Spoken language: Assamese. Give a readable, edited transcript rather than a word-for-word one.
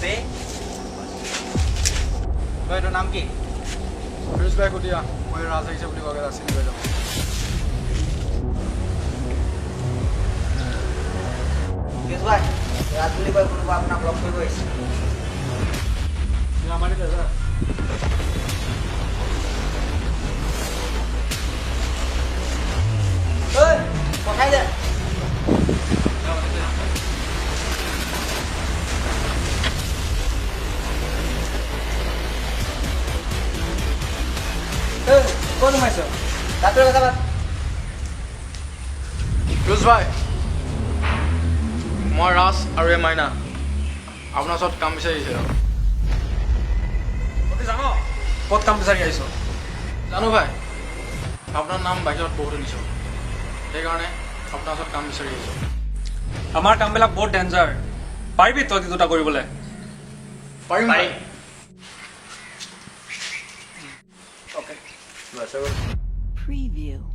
বে তই তোৰ নাম কি ফিৰোজ ভাই কুটিয়া মই ৰাজ আহিছে বুলি কগে আছিল লৈ যাম ফিৰোজ ভাই ৰাজ বুলি কয় কোনোবা আপোনাক লগ কৰিব আহিছে আমাৰে দাদা ঐ পঠাই দে ক'ত সোমাইছ তাতে কথা পাত ফিৰোজ ভাই মই ৰাজ আৰু এই মাইনা আপোনাৰ ওচৰত কাম বিচাৰি আহিছে তই জানো ক'ত কাম বিচাৰি আহিছ জানো ভাই আপোনাৰ নাম বাহিৰত বহুত শুনিছোঁ সেইকাৰণে আপোনাৰ ওচৰত কাম বিচাৰি আহিছোঁ আমাৰ কামবিলাক বহুত ডেঞ্জাৰ পাৰিবি তই দুটা কৰিবলৈ পাৰিম ভাই অ'কে Preview.